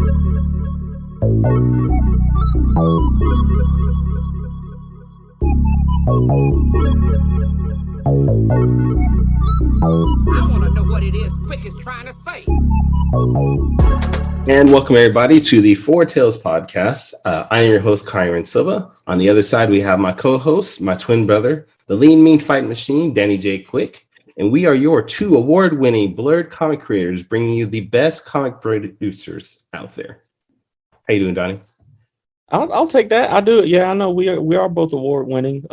want to know what it is Quick is trying to say. And welcome everybody to the Four Tales podcast. I am your host, Kyrun Silva. On the other side, we have my co-host, my twin brother, the lean, mean fight machine, Danny J. Quick. And we are your two award-winning blurred comic creators, bringing you the best comic producers out there. How you doing, Donnie? I'll take that. I do. Yeah, I know we are both award-winning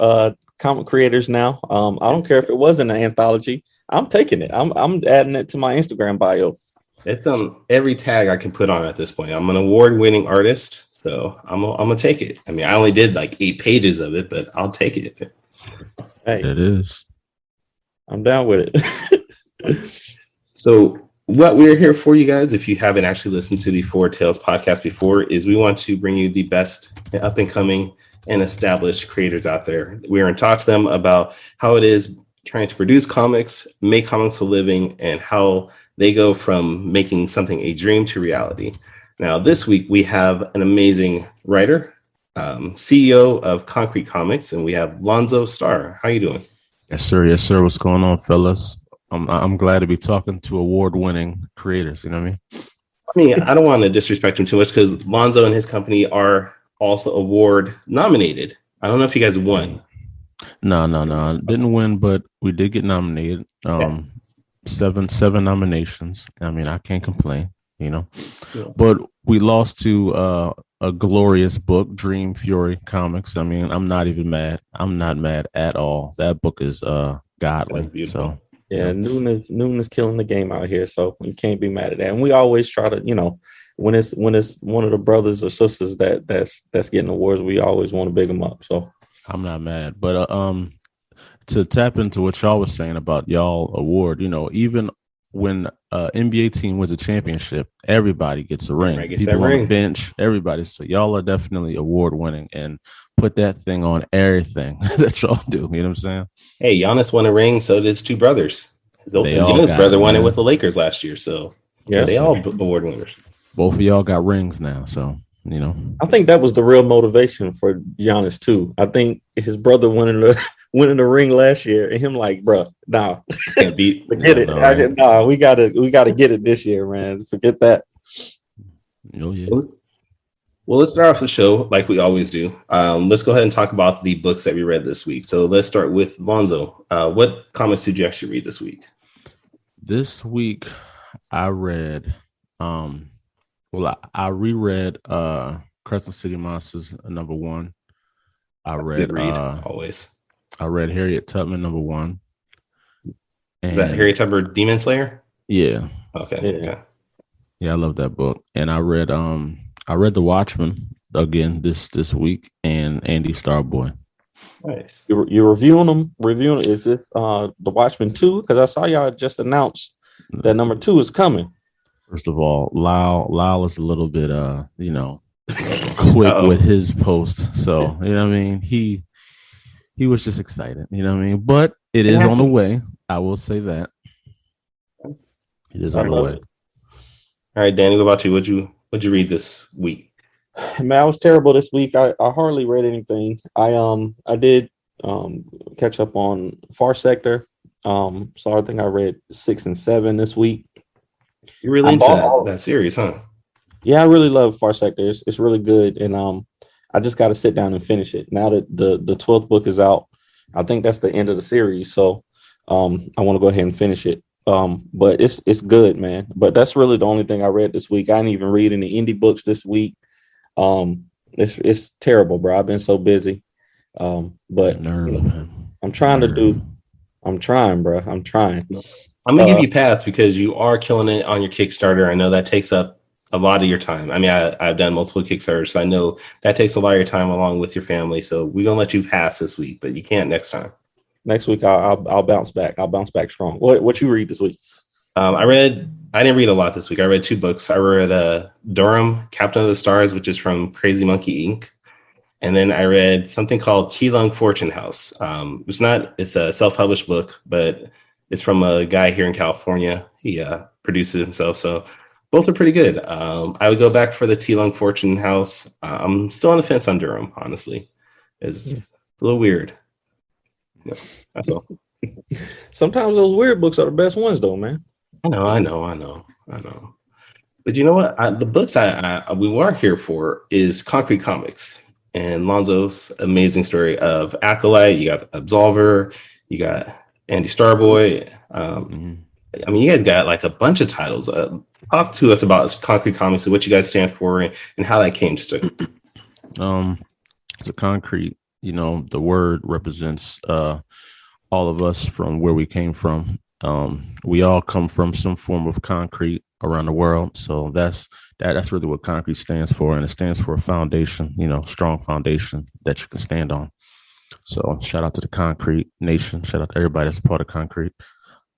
comic creators now. I don't care if it wasn't an anthology. I'm taking it. I'm adding it to my Instagram bio. It's every tag I can put on at this point. I'm an award-winning artist, so I'm gonna take it. I mean, I only did like 8 pages of it, but I'll take it. Hey, it is. I'm down with it. So what we're here for, you guys, if you haven't actually listened to the Four Tales podcast before, is we want to bring you the best up-and-coming and established creators out there. We're in talks to them about how it is trying to produce comics, make comics a living, and how they go from making something a dream to reality. Now, this week, we have an amazing writer, CEO of Konkret Comics, and we have Lonzo Starr. How you doing? Yes, sir. Yes, sir. What's going on, fellas? I'm glad to be talking to award-winning creators. You know what I mean? I don't want to disrespect him too much because Lonzo and his company are also award nominated. I don't know if you guys won. No. Didn't win, but we did get nominated. Seven nominations. I mean, I can't complain, you know. Yeah. But we lost to a glorious book, Dream Fury Comics. I mean, I'm not even mad. I'm not mad at all. That book is godly. So yeah, Noon is killing the game out here. So you can't be mad at that. And we always try to, you know, when it's one of the brothers or sisters that's getting awards, we always want to big them up. So I'm not mad, but to tap into what y'all was saying about y'all award, you know, even when NBA team wins a championship, everybody gets a ring. People on the bench, everybody. So y'all are definitely award winning and put that thing on everything that y'all do. You know what I'm saying? Hey, Giannis won a ring, so did his two brothers. Giannis' brother won it with the Lakers last year, so yeah, they all award winners. Both of y'all got rings now, so you know. I think that was the real motivation for Giannis too. I think his brother winning the ring last year, and him like, bro, nah, forget it. Nah, we gotta get it this year, man. Forget that. Oh yeah. Well, let's start off the show like we always do. Let's go ahead and talk about the books that we read this week. So let's start with Lonzo. What comics did you actually read this week? This week, I read. I reread Crescent City Monsters #1. I read always. I read Harriet Tubman #1. Is that Harriet Tubman Demon Slayer? Yeah. Okay. Yeah, I love that book. And I read The Watchman again this week and Andy Starboy. Nice. You're reviewing them? Is it The Watchman 2? Because I saw y'all just announced that #2 is coming. First of all, Lyle is a little bit quick with his posts. So, you know what I mean? He was just excited, you know what I mean? But it is on the way. I will say that. It is on the way. All right, Danny, what about you? What'd you read this week? Man, I was terrible this week. I hardly read anything. I did catch up on Far Sector. So I think I read 6 and 7 this week. You're really into that series, huh? Yeah, I really love Far Sector. It's really good, and I just got to sit down and finish it. Now that the 12th book is out, I think that's the end of the series. So I want to go ahead and finish it. But it's good, man. But that's really the only thing I read this week. I didn't even read any indie books this week. It's terrible, bro. I've been so busy. But I'm trying, bro. I'm trying. I'm gonna give you a pass because you are killing it on your Kickstarter. I know that takes up a lot of your time. I mean, I've done multiple Kickstarters, so I know that takes a lot of your time along with your family. So we're gonna let you pass this week, but you can't next time. Next week, I'll bounce back. I'll bounce back strong. What you read this week? I didn't read a lot this week. I read 2 books. I read Darum, Captain of the Stars, which is from Crazy Monkey Inc. And then I read something called T-Lung Fortune House. It's a self-published book, but it's from a guy here in California. He produced it himself. So Both are pretty good. I would go back for the T Lung Fortune House. I'm still on the fence on Darum, honestly. It's a little weird. Yeah, that's all. Sometimes those weird books are the best ones, though, man. I know. But you know what? The books we were here for is Konkret Comics and Lonzo's amazing story of Acolyte. You got Absolver. You got Andy Starboy. I mean, you guys got like a bunch of titles. Talk to us about Konkret Comics and what you guys stand for and how that came to. So concrete, the word represents all of us from where we came from. We all come from some form of concrete around the world. So that's really what concrete stands for. And it stands for a foundation, strong foundation that you can stand on. So shout out to the Concrete Nation. Shout out to everybody that's a part of Concrete.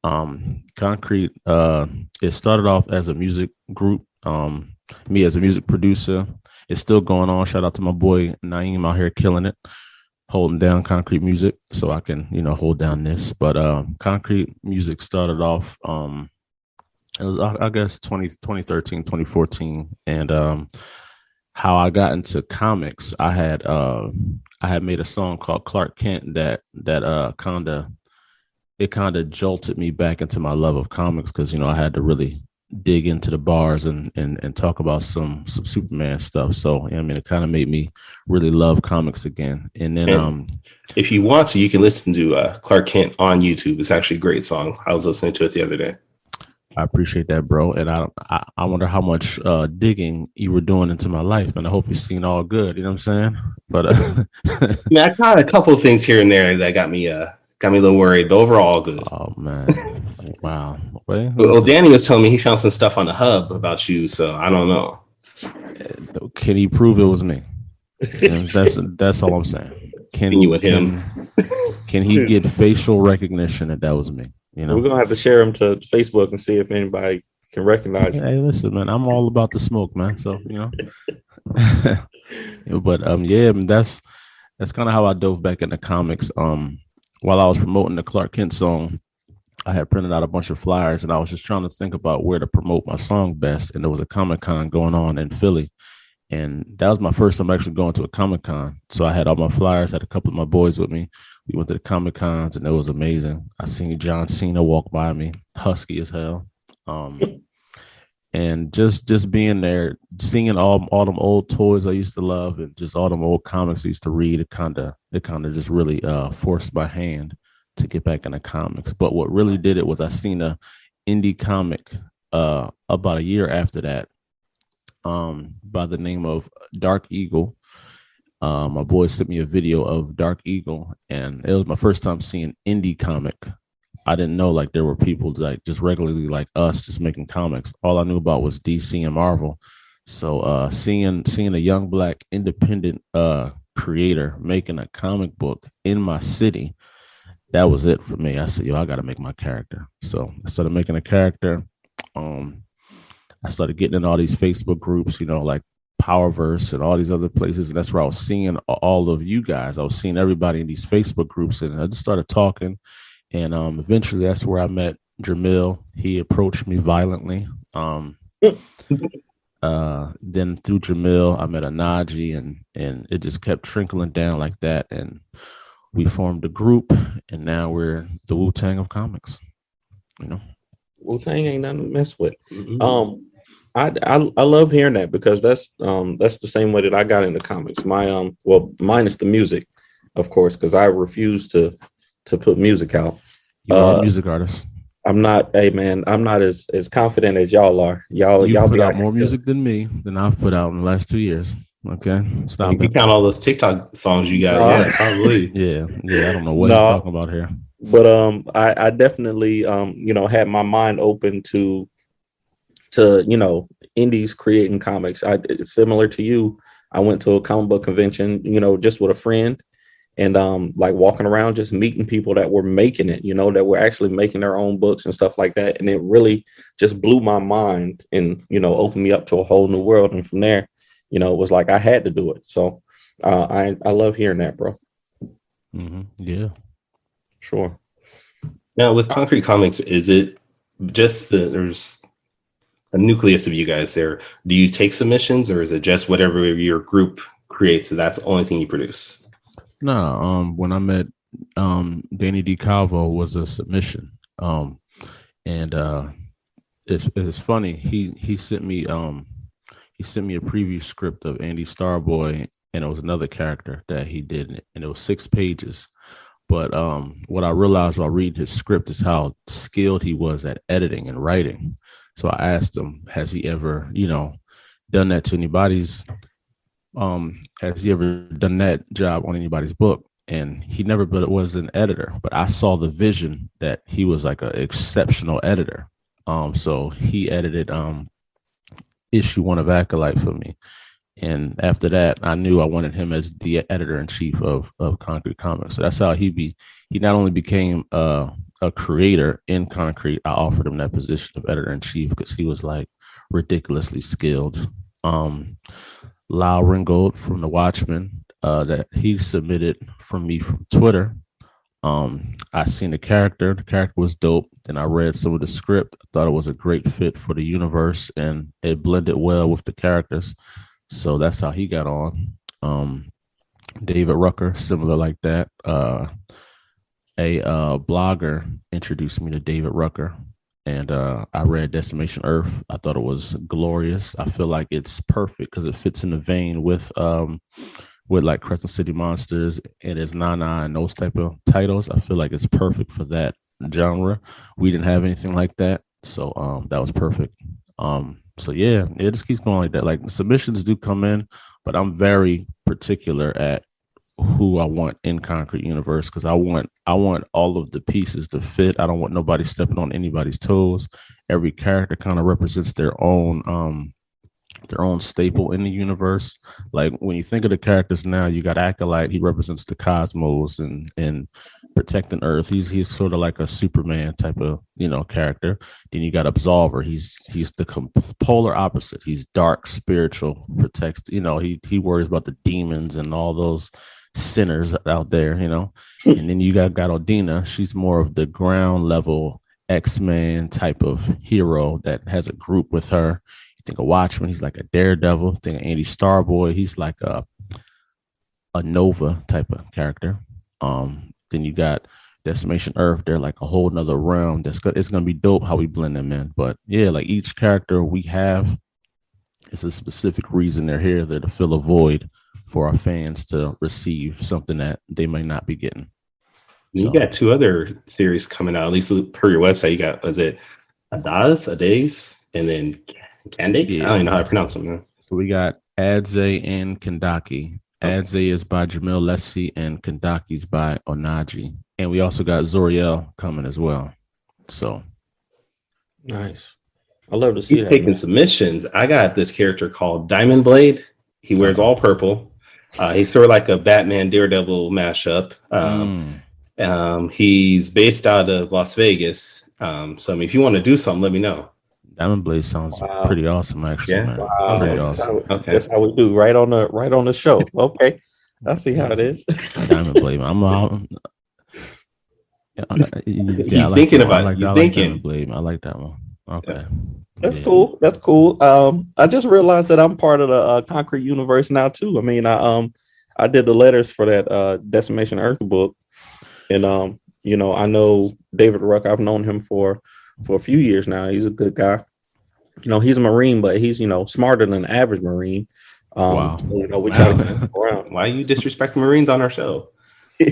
Concrete, it started off as a music group. Me as a music producer, it's still going on. Shout out to my boy Naeem out here killing it, holding down Concrete music so I can, hold down this. But Concrete music started off, it was, I guess, 2013, 2014. And how I got into comics, I had made a song called Clark Kent that kind of jolted me back into my love of comics because, I had to really dig into the bars and talk about some Superman stuff. So, it kind of made me really love comics again. And then if you want to, you can listen to Clark Kent on YouTube. It's actually a great song. I was listening to it the other day. I appreciate that, bro. And I wonder how much digging you were doing into my life, and I hope you've seen all good. You know what I'm saying? But I caught a couple of things here and there that got me a little worried, but overall good. Oh man, wow. Well, Danny was telling me he found some stuff on the hub about you, so I don't know. Can he prove it was me? That's all I'm saying. Can you with him? Can he get facial recognition that was me? We're gonna have to share him to Facebook and see if anybody can recognize you. Hey, listen, man, I'm all about the smoke, man. So but that's kind of how I dove back into comics. While I was promoting the Clark Kent song, I had printed out a bunch of flyers, and I was just trying to think about where to promote my song best. And there was a Comic-Con going on in Philly, and that was my first time actually going to a Comic-Con. So I had all my flyers, had a couple of my boys with me. We went to the Comic-Cons, and it was amazing. I seen John Cena walk by me, husky as hell. And just being there, seeing all them old toys I used to love, and just all them old comics I used to read, it kind of just really forced my hand to get back into comics. But what really did it was I seen a indie comic about a year after that by the name of Dark Eagle. My boy sent me a video of Dark Eagle, and it was my first time seeing indie comic. I didn't know like there were people like just regularly like us just making comics. All I knew about was DC and Marvel. So seeing a young black independent creator making a comic book in my city, that was it for me. I said, I got to make my character. So I started making a character. I started getting in all these Facebook groups, like Powerverse and all these other places. And that's where I was seeing all of you guys. I was seeing everybody in these Facebook groups, and I just started talking. And eventually that's where I met Jamil. He approached me violently. Then through Jamil, I met Anaji, and it just kept trickling down like that. And we formed a group, and now we're the Wu-Tang of comics. Wu-Tang ain't nothing to mess with. Mm-hmm. I love hearing that because that's the same way that I got into comics. My minus the music, of course, because I refuse to put music out. You are a music artist. I'm not, hey man, I'm not as confident as y'all are. Y'all put out more music than me than I've put out in the last 2 years. Okay, stop. You count all those TikTok songs you got? Yeah, probably. yeah. I don't know what he's talking about here. But I definitely had my mind open to indies creating comics. Similar to you, I went to a comic book convention, just with a friend. And like walking around, just meeting people that were making it, that were actually making their own books and stuff like that. And it really just blew my mind and, opened me up to a whole new world. And from there, it was like I had to do it. So I love hearing that, bro. Mm-hmm. Yeah, sure. Now with Konkret Comics, is it just a nucleus of you guys there. Do you take submissions, or is it just whatever your group creates, so that's the only thing you produce? No, when I met Danny DeCalvo was a submission. And it's funny. He sent me a preview script of Andy Starboy, and it was another character that he did, and it was 6 pages. But what I realized while reading his script is how skilled he was at editing and writing. So I asked him, has he ever, done that to anybody's? Has he ever done that job on anybody's book? And he never was an editor, but I saw the vision that he was like an exceptional editor. So he edited issue 1 of Acolyte for me. And after that, I knew I wanted him as the editor-in-chief of Konkret Comics. So that's how he not only became a creator in Konkret, I offered him that position of editor-in-chief because he was like ridiculously skilled. Lyle Ringgold from the Watchman, that he submitted from me from Twitter. I seen the character was dope. Then I read some of the script. I thought it was a great fit for the universe, and it blended well with the characters. So that's how he got on. David Rucker, similar like that. A blogger introduced me to David Rucker, and I read Decimation Earth. I thought it was glorious. I feel like it's perfect because it fits in the vein with like Crescent City Monsters and it's Nana and those type of titles. I feel like it's perfect for that genre. We didn't have anything like that, so that was perfect. So yeah, it just keeps going like that. Like submissions do come in, but I'm very particular at who I want in Konkret Universe because I want all of the pieces to fit. I don't want nobody stepping on anybody's toes. Every character kind of represents their own staple in the universe. Like when you think of the characters now, you got Acolyte. He represents the cosmos and protecting Earth. He's sort of like a Superman type of character. Then you got Absolver. He's the polar opposite. He's dark, spiritual, protects. He worries about the demons and all those sinners out there. And then you got Odina. She's more of the ground level X-Men type of hero that has a group with her. Think of Watchman, he's like a daredevil. Think of Andy Starboy, he's like a Nova type of character. Then you got Decimation Earth, they're like a whole nother realm. It's gonna be dope how we blend them in. But yeah, like each character we have is a specific reason they're here. They're to fill a void for our fans to receive something that they may not be getting. You got 2 other series coming out, at least per your website. You got, was it Adaze, and then Candake? Yeah. I don't even know how to pronounce them, man. So we got Adze and Kandaki. Okay. Adze is by Jamil Lessie and Kandaki's by Onaji. And we also got Zoriel coming as well. So nice. I love to see you taking submissions. I got this character called Diamond Blade. He wears all purple. He's sort of like a Batman Daredevil mashup. He's based out of Las Vegas. So I mean, if you want to do something, let me know. Diamond Blade sounds pretty awesome, actually. Yeah. Man. Wow. Pretty awesome. Okay, that's how we do right on the show. Okay, I see how it is. Diamond Blade. I'm out. He's thinking about it. I like Diamond Blade. I like that one. Okay, that's cool. That's cool. I just realized that I'm part of the Konkret universe now too. I mean, I did the letters for that Decimation Earth book, and I know David Ruck. I've known him for a few years now. He's a good guy. He's a Marine, but he's, smarter than an average Marine. Wow. We try to keep him around. Why you disrespect Marines on our show?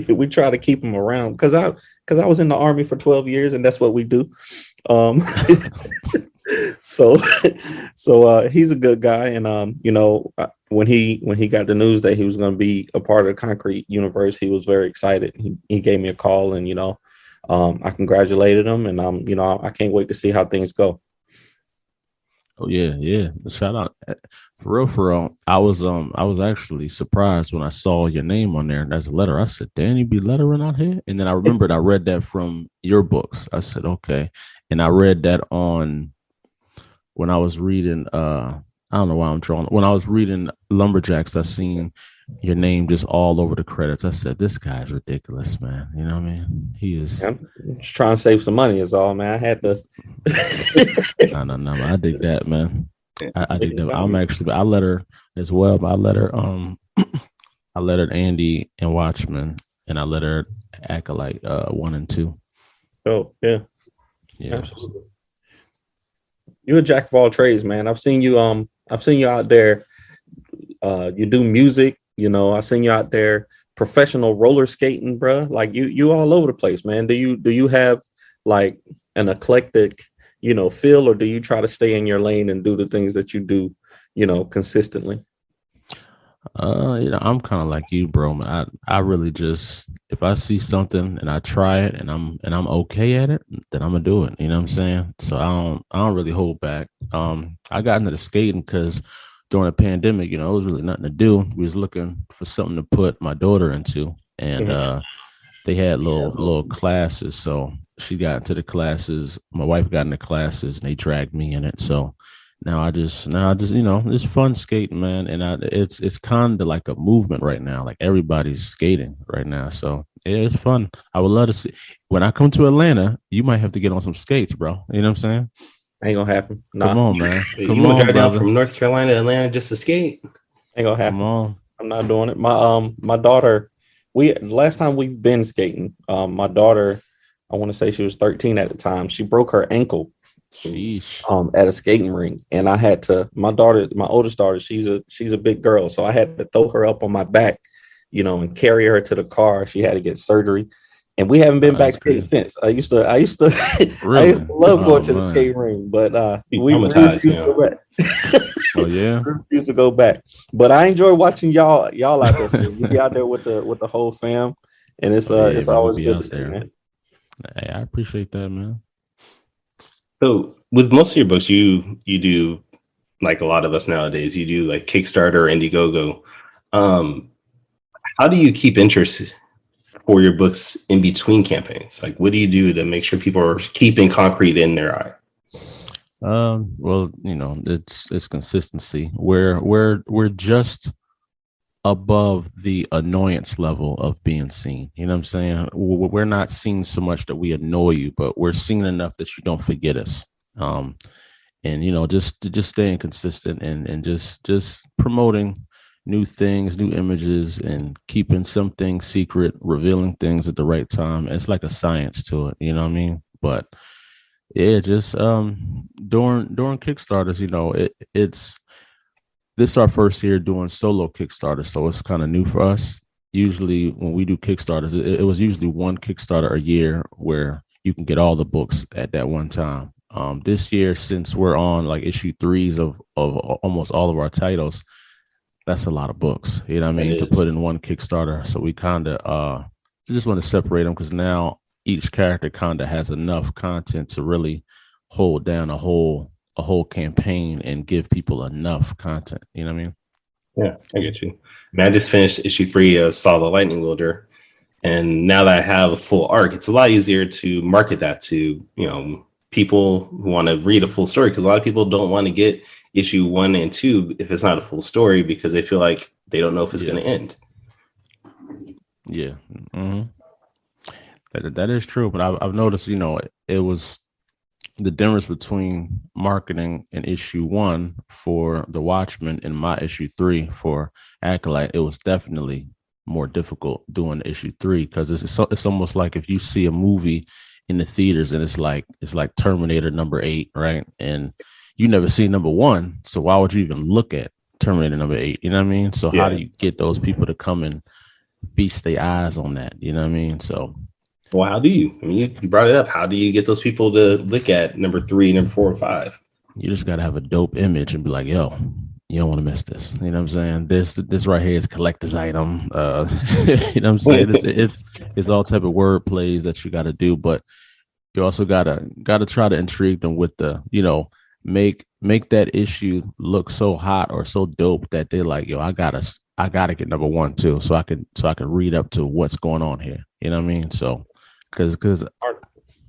We try to keep him around because I was in the Army for 12 years and that's what we do. So he's a good guy. And, when he got the news that he was going to be a part of the Konkret universe, he was very excited. He gave me a call and, I congratulated him, and I can't wait to see how things go. Oh yeah. Shout out for real. I was actually surprised when I saw your name on there as a letter. I said, "Danny be lettering out here," and then I remembered I read that from your books. I said, "Okay," and I read that on when I was reading. I don't know why I'm drawing. When I was reading Lumberjacks, I seen your name just all over the credits. I said, this guy's ridiculous, man. You know what I mean? He is. I'm just trying to save some money is all, man. I had to. No. I dig that, man. I dig that. I let her as well, but I let her I let her Andy and Watchman, and I let her Acolyte 1 and 2. Oh, yeah. Yeah. Absolutely. You're a jack of all trades, man. I've seen you out there. You do music, I've seen you out there professional roller skating, bro. Like you all over the place, man. Do you have like an eclectic, feel, or do you try to stay in your lane and do the things that you do, consistently? I'm kind of like you, bro. Man. I really just, if I see something and I try it and I'm okay at it, then I'm gonna do it. You know what I'm saying? So I don't really hold back. I got into the skating because during the pandemic, it was really nothing to do. We was looking for something to put my daughter into, and they had little classes. So she got into the classes. My wife got into classes, and they dragged me in it. So now I just it's fun skating, man, and it's kind of like a movement right now. Like everybody's skating right now, so yeah, it's fun. I would love to see when I come to Atlanta. You might have to get on some skates, bro. You know what I'm saying? Ain't gonna happen. Nah. Come on, man. Come you on, drive down from North Carolina to Atlanta just to skate? Ain't gonna happen. Come on. I'm not doing it. My daughter. Last time we've been skating. My daughter, I want to say she was 13 at the time. She broke her ankle. Sheesh. At a skating rink, and I had to. My oldest daughter, she's a big girl, so I had to throw her up on my back, and carry her to the car. She had to get surgery, and we haven't been back skating since. I used to really? I used to love going to the skating rink, but we refused to go back. Oh yeah, we refused to go back. But I enjoy watching y'all out there. You be out there with the whole fam, and it's always good to see, man. Hey, I appreciate that, man. So with most of your books, you do, like a lot of us nowadays, you do like Kickstarter or Indiegogo. How do you keep interest for your books in between campaigns? Like, what do you do to make sure people are keeping Konkret in their eye? Well, it's consistency. We're just above the annoyance level of being seen. You know what I'm saying? We're not seen so much that we annoy you, but we're seen enough that you don't forget us. And just staying consistent and just promoting new things, new images, and keeping some things secret, revealing things at the right time. It's like a science to it, you know what I mean? But yeah, just during Kickstarters, it's this is our first year doing solo Kickstarter, so it's kind of new for us. Usually when we do Kickstarters, it was usually one Kickstarter a year where you can get all the books at that one time. This year, since we're on like issue 3s of almost all of our titles, that's a lot of books, you know what I mean, to put in one Kickstarter. So we kind of just want to separate them because now each character kind of has enough content to really hold down a whole campaign and give people enough content. You know what I mean? Yeah, I get you. I just finished issue 3 of Saw the Lightning Wielder, and now that I have a full arc, it's a lot easier to market that to people who want to read a full story, because a lot of people don't want to get issue 1 and 2 if it's not a full story because they feel like they don't know if it's going to end. Yeah, that is true. But I've noticed, it was the difference between marketing in issue 1 for the Watchman and my issue 3 for Acolyte. It was definitely more difficult doing issue 3 because it's almost like if you see a movie in the theaters and it's like Terminator number 8, right? And you never see number 1, so why would you even look at Terminator number 8? You know what I mean? So how do you get those people to come and feast their eyes on that? You know what I mean? So. Well, how do you? I mean, you brought it up. How do you get those people to look at number 3, number 4, and 5? You just got to have a dope image and be like, yo, you don't want to miss this. You know what I'm saying? This right here is collector's item. You know what I'm saying? It's all type of word plays that you got to do, but you also gotta try to intrigue them with the, make that issue look so hot or so dope that they're like, yo, I gotta get number 1 too, so I can read up to what's going on here. You know what I mean? So. Because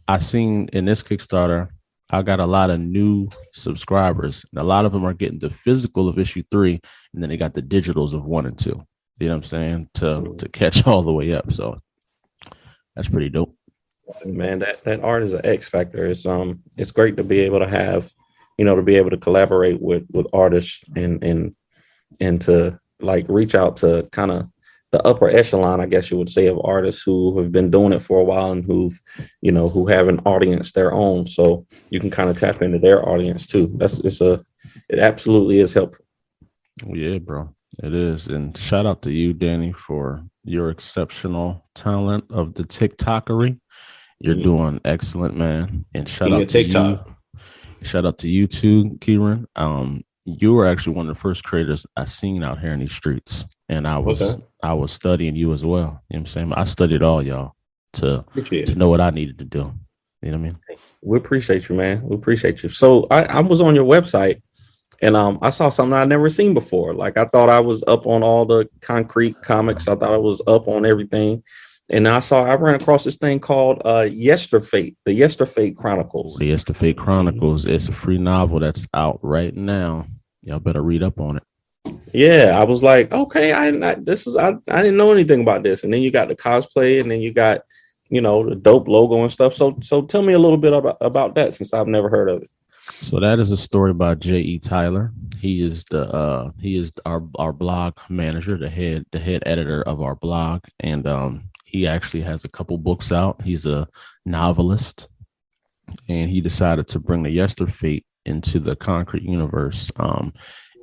I seen in this Kickstarter, I got a lot of new subscribers, and a lot of them are getting the physical of issue 3, and then they got the digitals of 1 and 2. You know what I'm saying? To catch all the way up. So that's pretty dope. Man, that art is an X factor. It's great to be able to have, to be able to collaborate with artists and to like reach out to kind of the upper echelon, I guess you would say, of artists who have been doing it for a while and who have an audience their own. So you can kind of tap into their audience too. It absolutely is helpful. Yeah, bro, it is. And shout out to you, Danny, for your exceptional talent of the TikTokery. You're doing excellent, man. And shout out to you. Shout out to you too, Kyrun. You were actually one of the first creators I seen out here in these streets, and I was studying you as well. You know what I'm saying? I studied all y'all to know what I needed to do. You know what I mean? We appreciate you, man. We appreciate you. So I was on your website, and I saw something I'd never seen before. Like I thought I was up on all the Konkret Comics. I thought I was up on everything. And I ran across this thing called Yesterfate, the Yesterfate Chronicles. The Yesterfate Chronicles. It's a free novel that's out right now. Y'all better read up on it. Yeah, I was like, okay, I didn't know anything about this. And then you got the cosplay, and then you got, the dope logo and stuff. So tell me a little bit about that, since I've never heard of it. So that is a story by J.E. Tyler. He is our blog manager, the head editor of our blog, and he actually has a couple books out. He's a novelist, and he decided to bring the Yesterfate into the Konkret universe.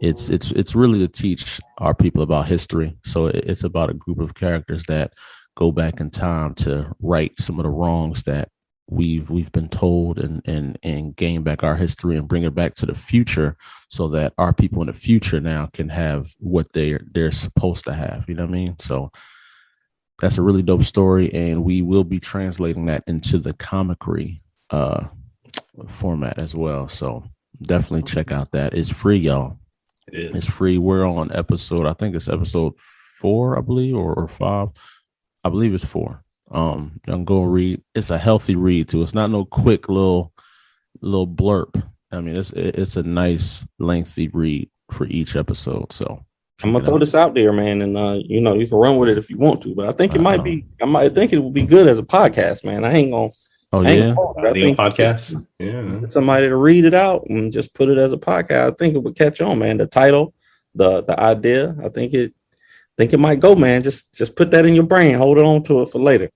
It's really to teach our people about history. So it's about a group of characters that go back in time to right some of the wrongs that we've been told, and gain back our history and bring it back to the future, so that our people in the future now can have what they're supposed to have. You know what I mean? So that's a really dope story, and we will be translating that into the comicry format as well. So definitely check out that. It's free, y'all. It's free. We're on I think it's episode 4, I believe, or 5. I believe it's 4. You can go read. It's a healthy read too. It's not no quick little blurb. I mean, it's a nice lengthy read for each episode. So I'm gonna throw this out there, man, and you can run with it if you want to. But I think it might be. I might think it will be good as a podcast, man. I ain't gonna. Oh yeah, I think podcast. Yeah, somebody to read it out and just put it as a podcast. I think it would catch on, man. The title, the idea. I think it might go, man. Just put that in your brain. Hold on to it for later.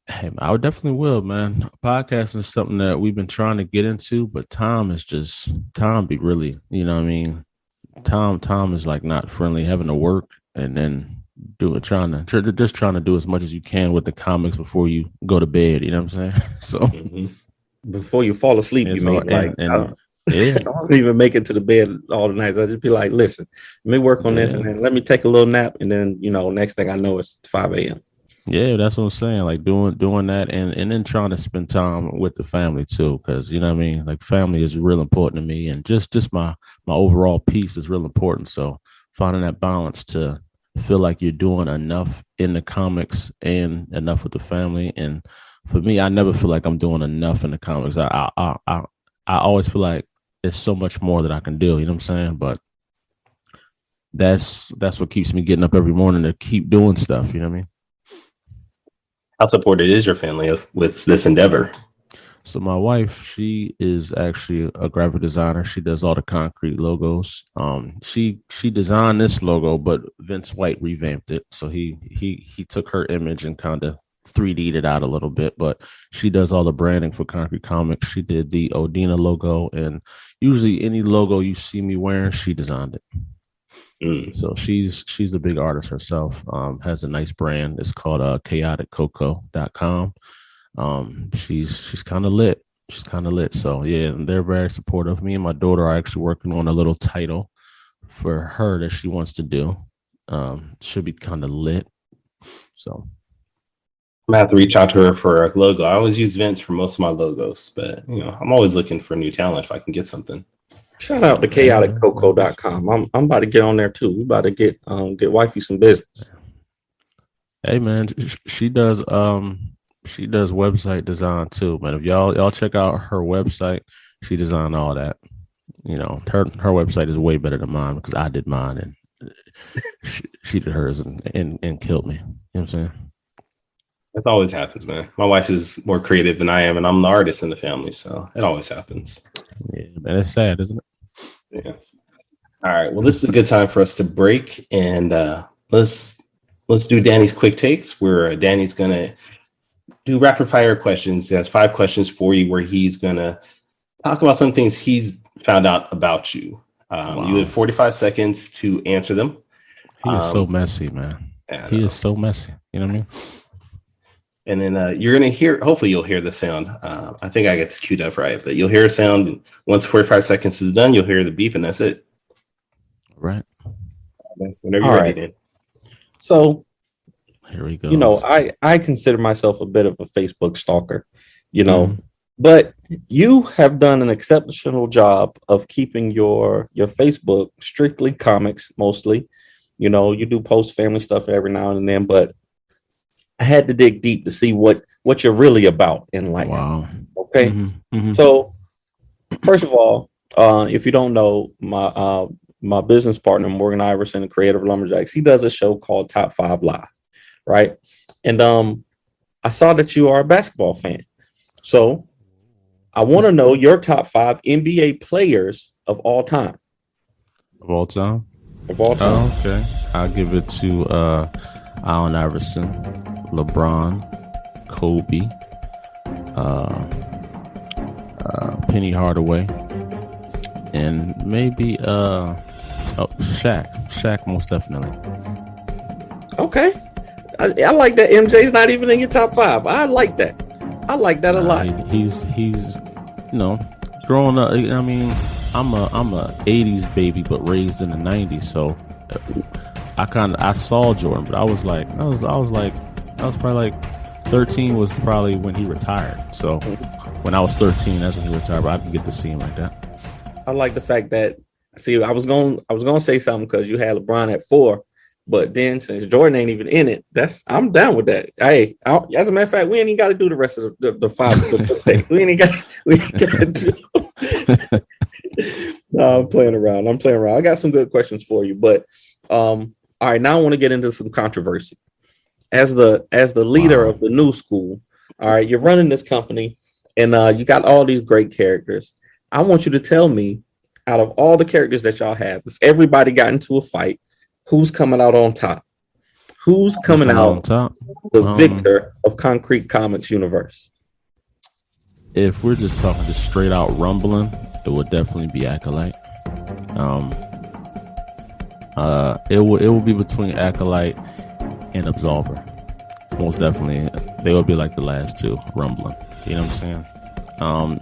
Hey, I would definitely will, man. Podcasting is something that we've been trying to get into, but time be really, you know what I mean? Time is like not friendly, having to work and then trying to do as much as you can with the comics before you go to bed. You know what I'm saying? So before you fall asleep, you mean? Yeah. I don't even make it to the bed all the nights. I just be like, listen, let me work on this, and then let me take a little nap, and then next thing I know, it's 5 a.m. Yeah, that's what I'm saying. Like doing that, and then trying to spend time with the family too, because you know what I mean. Like family is real important to me, and just my overall peace is real important. So finding that balance to feel like you're doing enough in the comics and enough with the family. And for me, I never feel like I'm doing enough in the comics. I always feel like there's so much more that I can do. You know what I'm saying? But that's what keeps me getting up every morning to keep doing stuff. You know what I mean? How supportive is your family with this endeavor? So my wife, she is actually a graphic designer. She does all the Konkret logos. She designed this logo, but Vince White revamped it. So he took her image and kind of 3D'd it out a little bit. But she does all the branding for Konkret Comics. She did the Odina logo, and usually any logo you see me wearing, she designed it. So she's a big artist herself. Has a nice brand. It's called chaoticcoco.com. She's kind of lit. So yeah, they're very supportive. Me and my daughter are actually working on a little title for her that she wants to do. Should be kind of lit. So I'm gonna have to reach out to her for a logo. I always use Vince for most of my logos, but I'm always looking for new talent if I can get something. Shout out to chaoticcoco.com. I'm about to get on there too. We about to get wifey some business. Hey man, she does website design too, man. If y'all check out her website, she designed all that. Her website is way better than mine because I did mine, and she did hers and killed me. You know what I'm saying? That always happens, man. My wife is more creative than I am, and I'm the artist in the family, so it always happens. Yeah, man, it's sad, isn't it? Yeah. All right. Well, this is a good time for us to break, and let's do Danny's quick takes, where Danny's gonna do rapid fire questions. He has 5 questions for you, where he's gonna talk about some things he's found out about you. Wow. You have 45 seconds to answer them. He is so messy, man. He is so messy. You know what I mean? And then you're going to hear, hopefully you'll hear the sound. I think I get this queued up right, but you'll hear a sound. Once 45 seconds is done, you'll hear the beep, and that's it. Right. Whenever you're ready, Dan. So, here we go. You know, I consider myself a bit of a Facebook stalker, you know, but you have done an exceptional job of keeping your Facebook strictly comics mostly. You know, you do post family stuff every now and then, but I had to dig deep to see what you're really about in life. Wow. Okay. So, first of all, if you don't know, my business partner, Morgan Iverson, the creator of Lumberjacks, he does a show called Top 5 Live, right? And I saw that you are a basketball fan. So I want to know your top 5 NBA players of all time. Of all time? Of all time. Oh, okay. I'll give it to Allen Iverson, LeBron, Kobe, Penny Hardaway, and maybe Shaq most definitely. Okay. I like that. MJ's not even in your top 5. I like that. I like that a lot. He's you know, growing up, I mean, I'm a 80s baby but raised in the 90s, so I saw Jordan, but I was probably like 13 was probably when he retired. So when I was 13, that's when he retired, but I didn't get to see him like that. I like the fact that, see, I was going to say something because you had LeBron at 4, but then since Jordan ain't even in it, I'm down with that. Hey, as a matter of fact, we ain't even got to do the rest of the 5. we ain't got to do. No, I'm playing around. I got some good questions for you, but all right, now I want to get into some controversy. As the leader of the new school, all right, you're running this company, and you got all these great characters. I want you to tell me, out of all the characters that y'all have, if everybody got into a fight, who's coming out on top? Who's coming out on top? The victor of Konkret Comics universe. If we're just talking just straight out rumbling, it would definitely be Acolyte. It will be between Acolyte and Absolver. Most definitely, they would be like the last two rumbling. You know what I'm saying?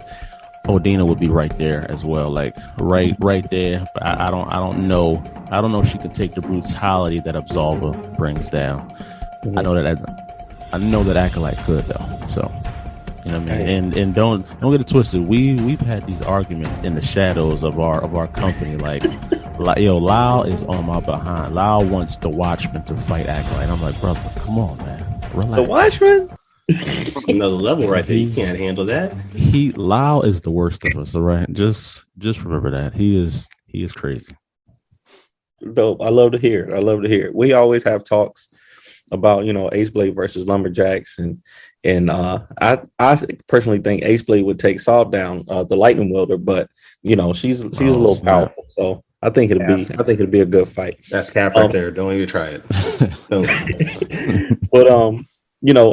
Odina would be right there as well, like right there. But I don't know if she could take the brutality that Absolver brings down. Mm-hmm. I know that Acolyte could though. So you know what I mean. Hey. And don't get it twisted. We've had these arguments in the shadows of our company. Like Lyle is on my behind. Lyle wants the Watchman to fight Acolyte. I'm like, brother, come on, man, relax. The Watchman. Another level right there. You can't handle that. Lyle is the worst of us. All right, just remember that he is crazy. Dope. I love to hear it. We always have talks about Ace Blade versus Lumberjacks, and I personally think Ace Blade would take Saw down, the Lightning Welder, but she's a little powerful, so I think it'll be a good fight. That's cap right there. Don't even try it. But all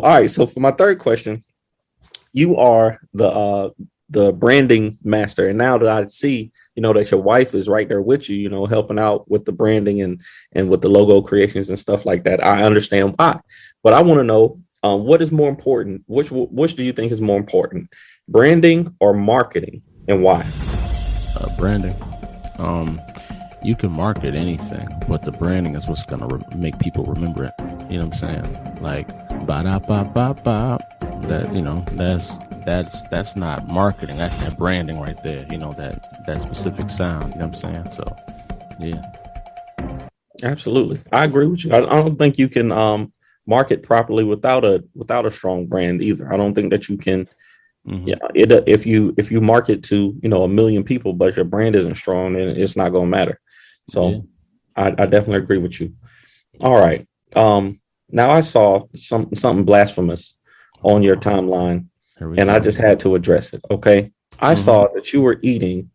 right. So for my third question, you are the branding master, and now that I see, that your wife is right there with you, helping out with the branding and with the logo creations and stuff like that, I understand why. But I want to know what is more important. Which do you think is more important, branding or marketing, and why? Branding. You can market anything, but the branding is what's gonna make people remember it. You know what I'm saying? Like ba-da-ba-ba-ba. That's not marketing. That's that branding right there. That specific sound. You know what I'm saying? So, yeah. Absolutely, I agree with you. I don't think you can market properly without a strong brand either. I don't think that you can. Mm-hmm. Yeah, if you market to 1 million people, but your brand isn't strong, then it's not going to matter. So, yeah. I definitely agree with you. All right. Now I saw something blasphemous on your timeline, and I just had to address it. Okay. I saw that you were eating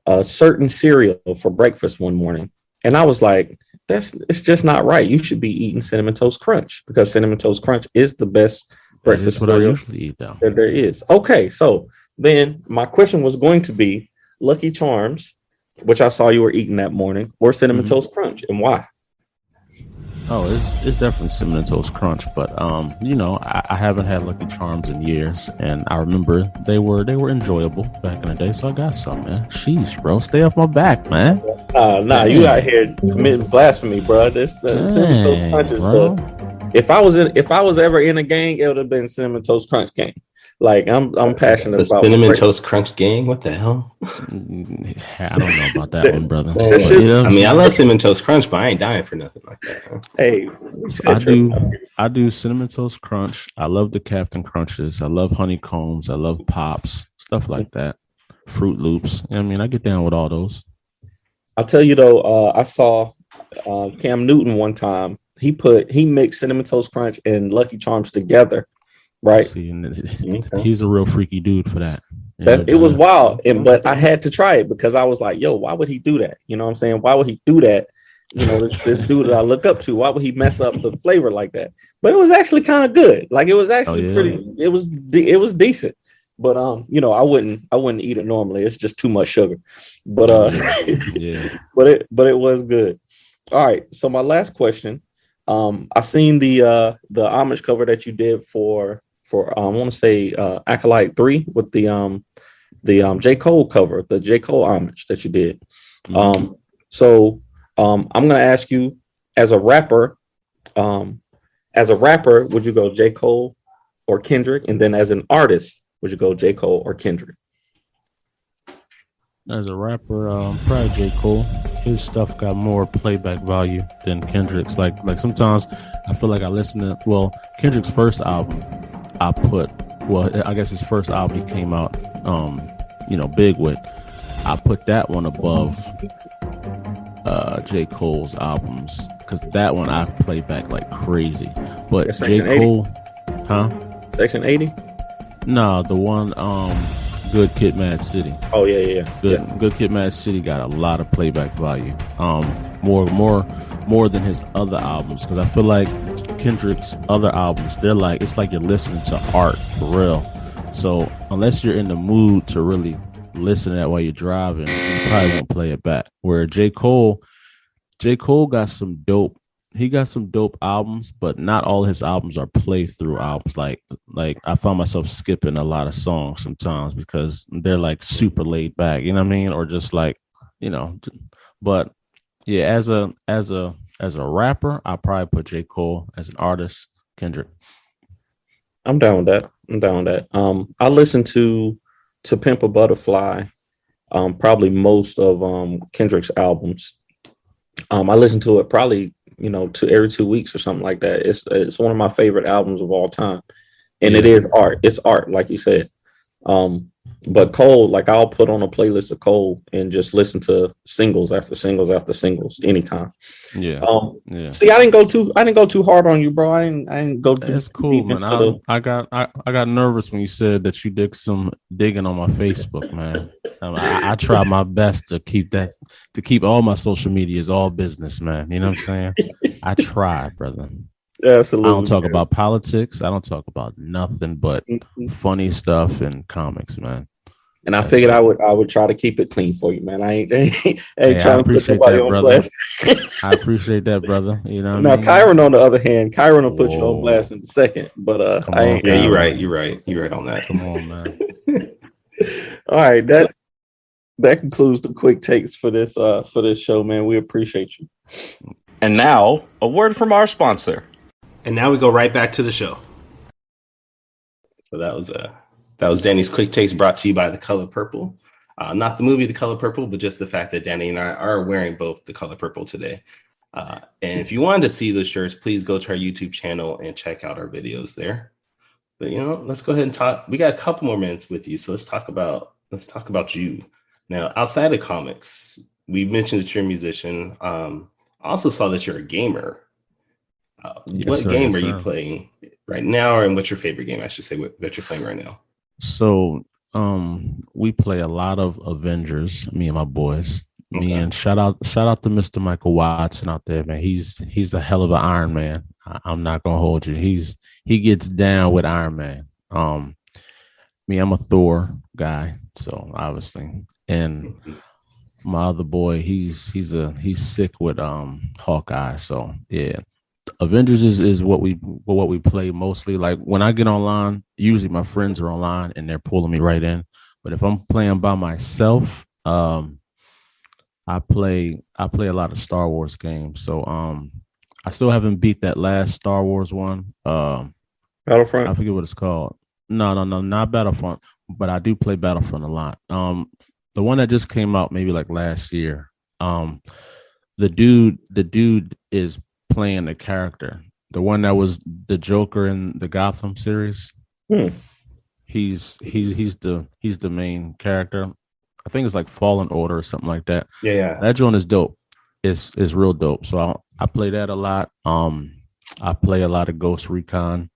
a certain cereal for breakfast one morning, and I was like, it's just not right. You should be eating Cinnamon Toast Crunch, because Cinnamon Toast Crunch is the best breakfast cereal. What I usually eat, though. That there is. Okay, so then my question was going to be Lucky Charms, which I saw you were eating that morning, or Cinnamon Toast Crunch, and why? Oh, it's definitely Cinnamon Toast Crunch, but I haven't had Lucky Charms in years, and I remember they were enjoyable back in the day, so I got some, man. Sheesh, bro, stay off my back, man. Nah, you out here committing blasphemy, bro. This Cinnamon Toast Crunch is the. If I was ever in a gang, it would have been Cinnamon Toast Crunch gang. Like I'm passionate the about Cinnamon Toast Crunch gang. What the hell? I don't know about that one, brother. I mean, I love Cinnamon Toast Crunch, but I ain't dying for nothing like that. Huh? Hey, I do Cinnamon Toast Crunch. I love the Captain Crunches. I love honeycombs. I love pops, stuff like that. Fruit Loops. I mean, I get down with all those. I'll tell you though, I saw Cam Newton one time. He mixed Cinnamon Toast Crunch and Lucky Charms together. Right. See, he's a real freaky dude for that. It was wild. But I had to try it because I was like, yo, why would he do that? You know what I'm saying? Why would he do that? You know, this dude that I look up to, why would he mess up the flavor like that? But it was actually kind of good. Like it was actually pretty, it was decent. But I wouldn't eat it normally. It's just too much sugar. But but it was good. All right. So my last question. I seen the homage cover that you did for I want to say Acolyte 3 with the J. Cole cover, the J. Cole homage that you did. So I'm gonna ask you, as a rapper, would you go J. Cole or Kendrick? And then as an artist, would you go J. Cole or Kendrick? As a rapper, probably J. Cole. His stuff got more playback value than Kendrick's. Like sometimes I feel like I listen to Kendrick's first album. I guess his first album he came out, big with. I put that one above J. Cole's albums because that one I play back like crazy. But J. Cole, Section 80? No, the one Good Kid, Mad City. Oh yeah. Good Kid, Mad City got a lot of playback value. More than his other albums, because I feel like Kendrick's other albums, it's like you're listening to art for real. So unless you're in the mood to really listen to that while you're driving, you probably won't play it back. Where J. Cole got some dope. He got some dope albums, but not all his albums are playthrough albums. Like I found myself skipping a lot of songs sometimes because they're like super laid back, you know what I mean? Or just like, but yeah, as a rapper, I'll probably put J. Cole. As an artist, Kendrick. I'm down with that. I listened to Pimp a Butterfly, probably most of Kendrick's albums. I listen to it probably to every 2 weeks or something like that. It's one of my favorite albums of all time, and it is art. It's art, like you said. But Cole, like I'll put on a playlist of Cole and just listen to singles after singles after singles anytime. Yeah. See, I didn't go too hard on you, bro. I didn't go. That's cool, man. I got nervous when you said that you did some digging on my Facebook, man. I try my best to keep all my social medias all business, man. You know what I'm saying? I try, brother. Absolutely. I don't talk about politics. I don't talk about nothing but funny stuff and comics, man. And I figured I would try to keep it clean for you, man. I ain't trying to put somebody on blast. I appreciate that, brother. You know. Now, Kyrun, on the other hand, will put you on blast in a second. But I ain't. Yeah, you're right on that. Come on, man. All right, that concludes the quick takes for this show, man. We appreciate you. And now, a word from our sponsor. And now we go right back to the show. So that was Danny's Quick Takes, brought to you by The Color Purple. Not the movie The Color Purple, but just the fact that Danny and I are wearing both The Color Purple today. And if you wanted to see those shirts, please go to our YouTube channel and check out our videos there. But let's go ahead and talk. We got a couple more minutes with you, so let's talk about you. Now, outside of comics, we mentioned that you're a musician. I also saw that you're a gamer. Yes, What sir, game yes, are you sir. playing right now, and what's your favorite game? I should say that you're playing right now. So we play a lot of Avengers, me and my boys. Me Okay. and shout out to Mr. Michael Watson out there, man. He's a hell of an Iron Man. I'm not gonna hold you. He gets down with Iron Man. Me, I'm a Thor guy, so obviously. And my other boy, he's sick with Hawkeye. So yeah. Avengers is what we play mostly. Like when I get online, usually my friends are online and they're pulling me right in. But if I'm playing by myself, I play a lot of Star Wars games. So I still haven't beat that last Star Wars one. I Battlefront. forget what it's called. No, not Battlefront, but I do play Battlefront a lot. The one that just came out maybe like last year. The dude is playing the character, the one that was the Joker in the Gotham series. He's the main character. I think it's like Fallen Order or something like that. Yeah. That joint is dope. It's real dope. So I play that a lot. I play a lot of Ghost Recon,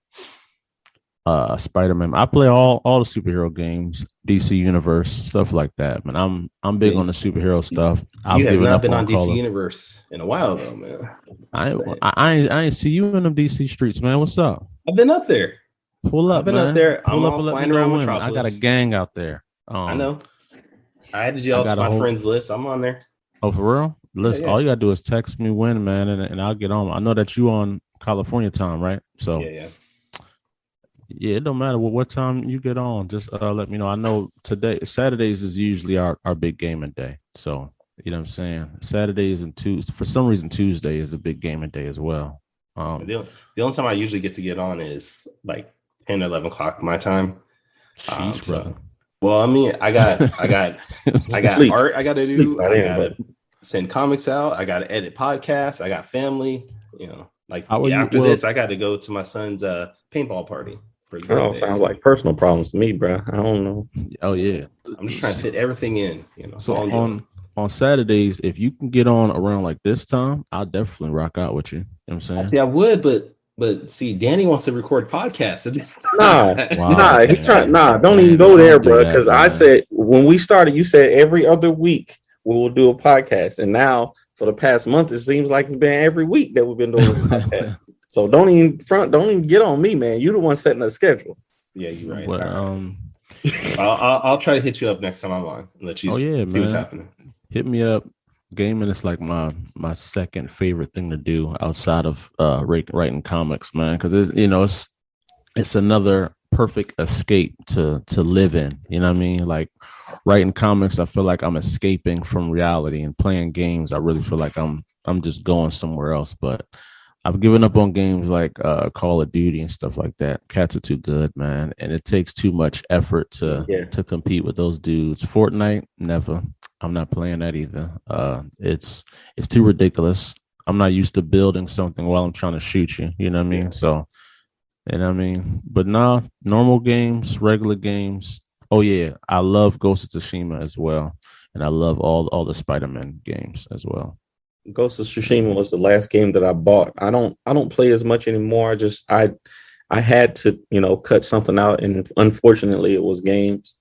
Spider-Man. I play all the superhero games, DC Universe, stuff like that. Man, I'm big on the superhero stuff. You have not been on DC Universe in a while though, man. I ain't see you in them DC streets, man. What's up? I've been up there. Pull up, I've been man. up there. Pull I'm up all and let flying me know around when. Metropolis. I got a gang out there. I know. I added you all to my friends list. I'm on there. Oh, for real? Listen, Yeah. all you gotta do is text me when, man, and I'll get on. I know that you on California time, right? So yeah, it don't matter what time you get on. Just let me know. I know Saturdays is usually our big gaming day. So you know what I'm saying. Saturdays and Tuesday. For some reason, Tuesday is a big gaming day as well. The only time I usually get on is like 10 or 11 o'clock my time. Sheesh, brother. Well, I mean, I got art I got to do. I got to send comics out. I got to edit podcasts. I got family. You know, like after this, I got to go to my son's paintball party. Sounds like personal problems to me, bro. I don't know. Oh yeah, I'm just trying to fit everything in. You know, so on Saturdays, if you can get on around like this time, I'll definitely rock out with you. You know what I'm saying? See, I would, but see, Danny wants to record podcasts at this time. Don't even go there, bro. Because I said when we started, you said every other week we will do a podcast, and now for the past month, it seems like it's been every week that we've been doing a podcast. So don't even get on me, man. You the one setting the schedule. Yeah, you're right. But, I'll try to hit you up next time I'm on and let you see what's happening. Hit me up. Gaming is like my second favorite thing to do outside of writing comics, man, because it's another perfect escape to live in. You know what I mean? Like writing comics, I feel like I'm escaping from reality, and playing games, I really feel like I'm just going somewhere else. But I've given up on games like Call of Duty and stuff like that. Cats are too good, man, and it takes too much effort to compete with those dudes. Fortnite, never. I'm not playing that either. It's too ridiculous. I'm not used to building something while I'm trying to shoot you. You know what I mean? So, you know what I mean? But no, normal games, regular games. Oh yeah, I love Ghost of Tsushima as well, and I love all the Spider-Man games as well. Ghost of Tsushima was the last game that I bought. I don't play as much anymore. I had to, cut something out, and unfortunately it was games.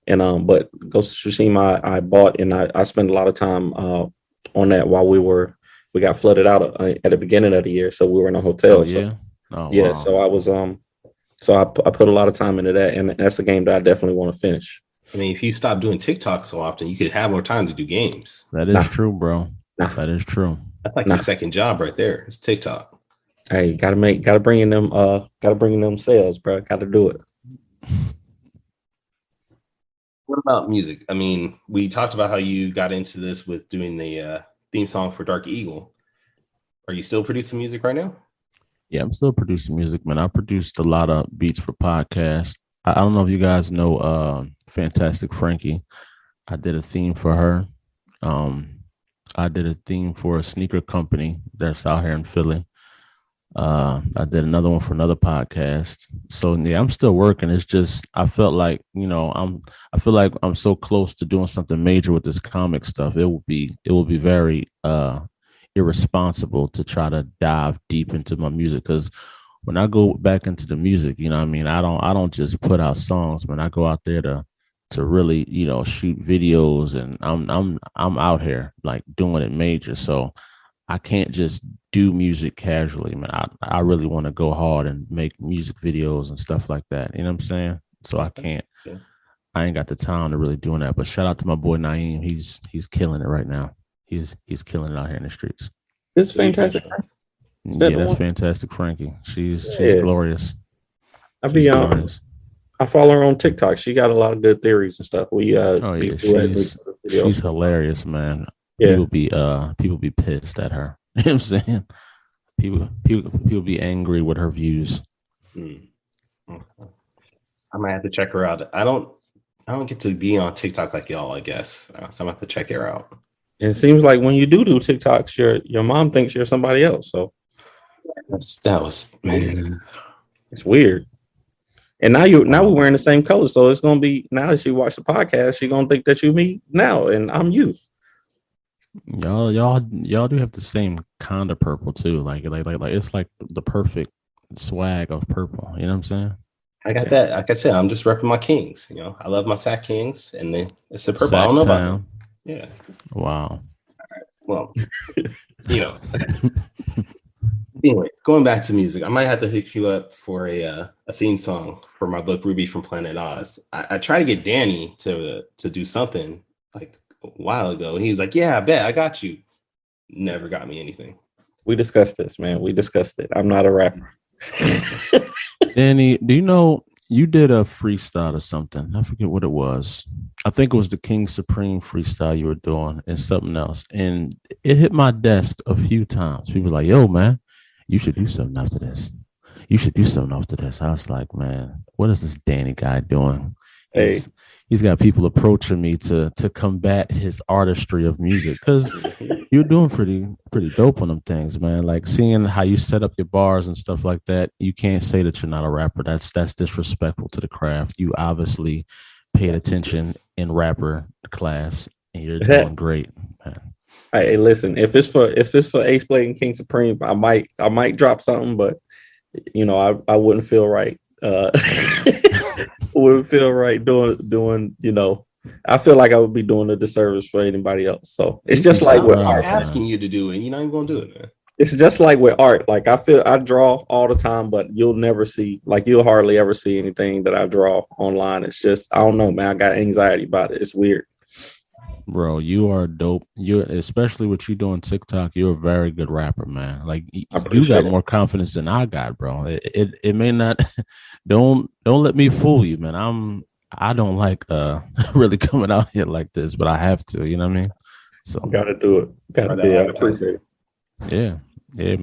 And but Ghost of Tsushima I bought, and I spent a lot of time on that while we got flooded out at the beginning of the year, so we were in a hotel. Wow. So I was I put a lot of time into that, and that's a game that I definitely want to finish. I mean, if you stop doing TikTok so often, you could have more time to do games. That is true, bro. That is true. That's like your second job right there. It's TikTok. Hey, gotta bring in them sales, bro. Gotta do it. What about music? I mean, we talked about how you got into this with doing the theme song for Dark Eagle. Are you still producing music right now? Yeah, I'm still producing music, man. I produced a lot of beats for podcasts. I don't know if you guys know Fantastic Frankie. I did a theme for her. I did a theme for a sneaker company that's out here in Philly. I did another one for another podcast. So yeah, I'm still working. It's just I felt like I feel like I'm so close to doing something major with this comic stuff. It will be very irresponsible to try to dive deep into my music, because when I go back into the music, you know what I mean, I don't just put out songs, man. I go out there to really, you know, shoot videos, and I'm out here like doing it major. So I can't just do music casually, man. I really want to go hard and make music videos and stuff like that. You know what I'm saying? So I can't. Yeah. I ain't got the time to really doing that. But shout out to my boy Naeem. He's killing it right now. He's killing it out here in the streets. It's fantastic. Yeah, that's fantastic, Frankie. She's glorious. I follow her on TikTok. She got a lot of good theories and stuff. She's hilarious, man. Yeah. People be pissed at her. You know what I'm saying? People be angry with her views. I might have to check her out. I don't get to be on TikTok like y'all, I guess. So I'm gonna have to check her out. It seems like when you do TikToks, your mom thinks you're somebody else. So that was man. It's weird. And now we're wearing the same color, so it's gonna be, now that she watched the podcast, she's gonna think that you me now and I'm you. Y'all do have the same kind of purple too. Like it's like the perfect swag of purple. You know what I'm saying? I got that. Like I said, I'm just repping my Kings. You know, I love my Sac Kings, and then it's a purple. Sac I don't know town. about them. Yeah. Wow. All right. Well, you know. Anyway, going back to music, I might have to hook you up for a theme song for my book Ruby from Planet Oz. I tried to get Danny to do something like a while ago. He was like, "Yeah, I bet I got you." Never got me anything. We discussed this, man. We discussed it. I'm not a rapper. Danny, do you know you did a freestyle or something? I forget what it was. I think it was the King Supreme freestyle you were doing and something else. And it hit my desk a few times. People were like, "Yo, man, you should do something after this. You should do something after this." I was like, man, what is this Danny guy doing? He's got people approaching me to combat his artistry of music, because you're doing pretty dope on them things, man. Like seeing how you set up your bars and stuff like that. You can't say that you're not a rapper. That's disrespectful to the craft. You obviously paid attention in rapper class, and you're doing great, man. Hey, listen, if it's for Ace Blade and King Supreme, I might drop something, but you know, I wouldn't feel right. Wouldn't feel right doing, you know, I feel like I would be doing a disservice for anybody else. So it's just like with art. Asking you to do it, you're not even gonna do it, man. It's just like with art. Like I feel I draw all the time, but you'll hardly ever see anything that I draw online. It's just, I don't know, man. I got anxiety about it. It's weird. Bro, you are dope. You, especially what you do on TikTok, you're a very good rapper, man. Like you got more confidence than I got, bro. It may not. Don't let me fool you, man. I don't like really coming out here like this, but I have to. You know what I mean? So gotta do it. Gotta do it. I appreciate it. Yeah.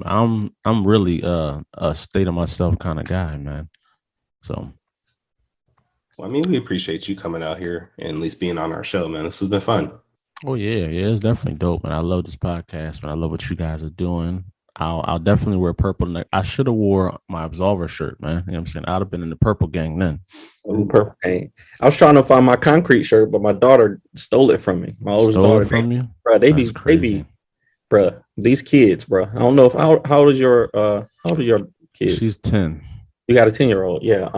I'm really a state of myself kind of guy, man. So. Well, I mean, we appreciate you coming out here and at least being on our show, man. This has been fun. Oh yeah, it's definitely dope, man. I love this podcast, man. I love what you guys are doing. I'll definitely wear purple. I should have wore my Absolver shirt, man. You know what I'm saying? I'd have been in the purple gang then. Purple gang. I was trying to find my Concrete shirt, but my daughter stole it from me. My oldest daughter from you, bro. They be, bro. These kids, bro. I don't know if how old is your kid? She's 10. You got a 10-year-old, yeah.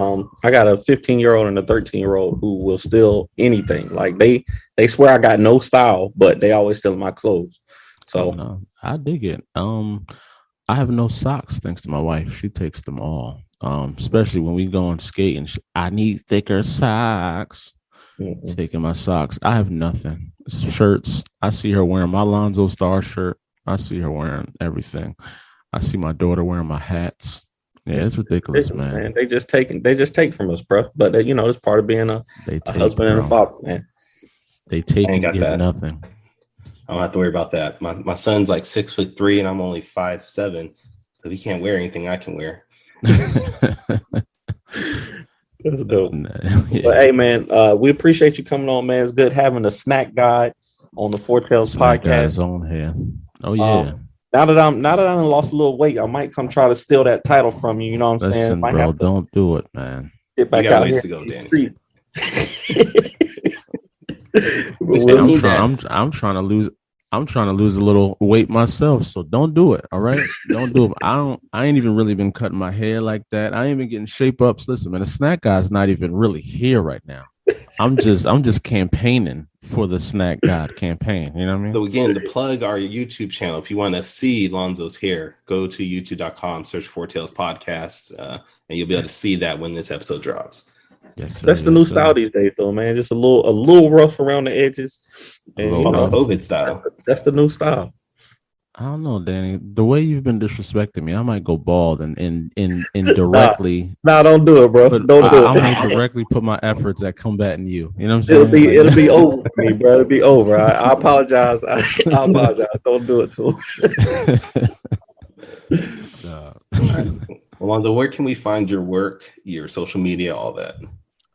I got a 15-year-old and a 13-year-old who will steal anything. Like they swear I got no style, but they always steal my clothes. So no, I dig it. I have no socks thanks to my wife. She takes them all. Especially when we go on skating. I need thicker socks. Mm-hmm. Taking my socks. I have nothing. Shirts. I see her wearing my Lonzo Starr shirt. I see her wearing everything. I see my daughter wearing my hats. Yeah, it's ridiculous, man. They just take from us, bro. But you know, it's part of being a husband and a father, man. They take and give nothing. I don't have to worry about that. My son's like 6'3" and I'm only 5'7", so he can't wear anything I can wear. That's dope. Yeah. But hey, man, we appreciate you coming on, man. It's good having a snack guide on the Four Tales podcast on here. Oh yeah. Now that I lost a little weight, I might come try to steal that title from you. You know what I'm saying? Bro, don't do it, man. Get back out here. To go, Danny. I'm trying to lose I'm trying to lose a little weight myself, so don't do it. All right, don't do it. I ain't even really been cutting my hair like that. I ain't been getting shape ups. Listen, man, the snack guy's not even really here right now. I'm just campaigning for the snack god campaign. You know what I mean? So again, to plug our YouTube channel, if you want to see Lonzo's hair, go to youtube.com, search Four Tales Podcasts, and you'll be able to see that when this episode drops. Yes, sir. That's the new style these days, though, man. Just a little rough around the edges. And, COVID style. That's the new style. I don't know, Danny. The way you've been disrespecting me, I might go bald and indirectly. Nah, don't do it, bro. Don't do it. I'm gonna directly put my efforts at combating you. You know what I'm saying? It'll be over for me, bro. It'll be over. I apologize. I apologize. Don't do it to him. Lonzo, where can we find your work, your social media, all that?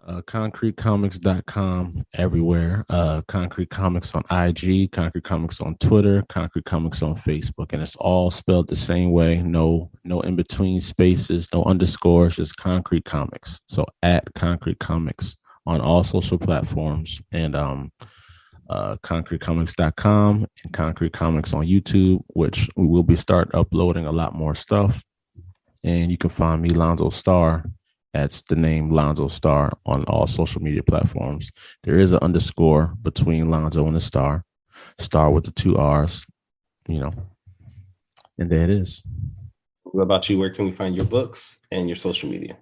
ConkreteComics.com everywhere. Konkret Comics on IG, Konkret Comics on Twitter, Konkret Comics on Facebook, and it's all spelled the same way. No in between spaces, no underscores, just Konkret Comics. So at Konkret Comics on all social platforms, and KonkreteComics.com and Konkret Comics on YouTube, which we will be start uploading a lot more stuff. And you can find me, Lonzo Starr. That's the name Lonzo Starr on all social media platforms. There is an underscore between Lonzo and the Star with the 2 R's, you know, and there it is. What about you? Where can we find your books and your social media?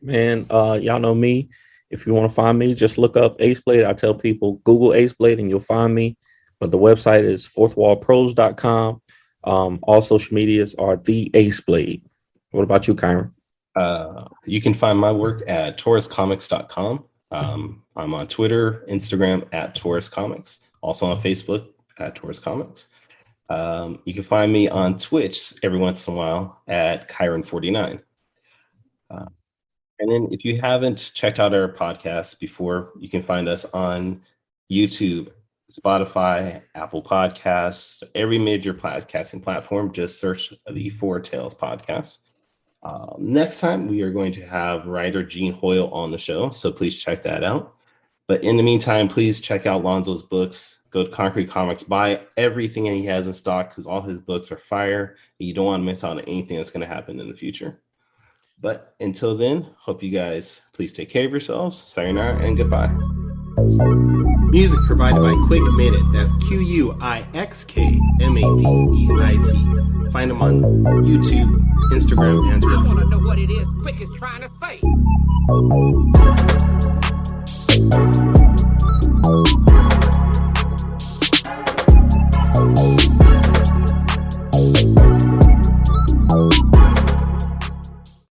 Man, y'all know me. If you want to find me, just look up Ace Blade. I tell people Google Ace Blade and you'll find me. But the website is fourthwallpros.com. All social medias are the Ace Blade. What about you, Kyrun? You can find my work at tauruscomics.com. I'm on Twitter, Instagram at Taurus Comics, also on Facebook at Taurus Comics. You can find me on Twitch every once in a while at Kyrun49. And then if you haven't checked out our podcast before, you can find us on YouTube, Spotify, Apple Podcasts, every major podcasting platform. Just search the Four Tales Podcast. Next time, we are going to have writer Gene Hoyle on the show, so please check that out. But in the meantime, please check out Lonzo's books. Go to Konkret Comics, buy everything he has in stock because all his books are fire, and you don't want to miss out on anything that's going to happen in the future. But until then, hope you guys please take care of yourselves. Sayonara and goodbye. Music provided by Quick Minute. That's QUIXKMADEIT. Find them on YouTube, Instagram, and Twitter. I want to know what it is Quick is trying to say.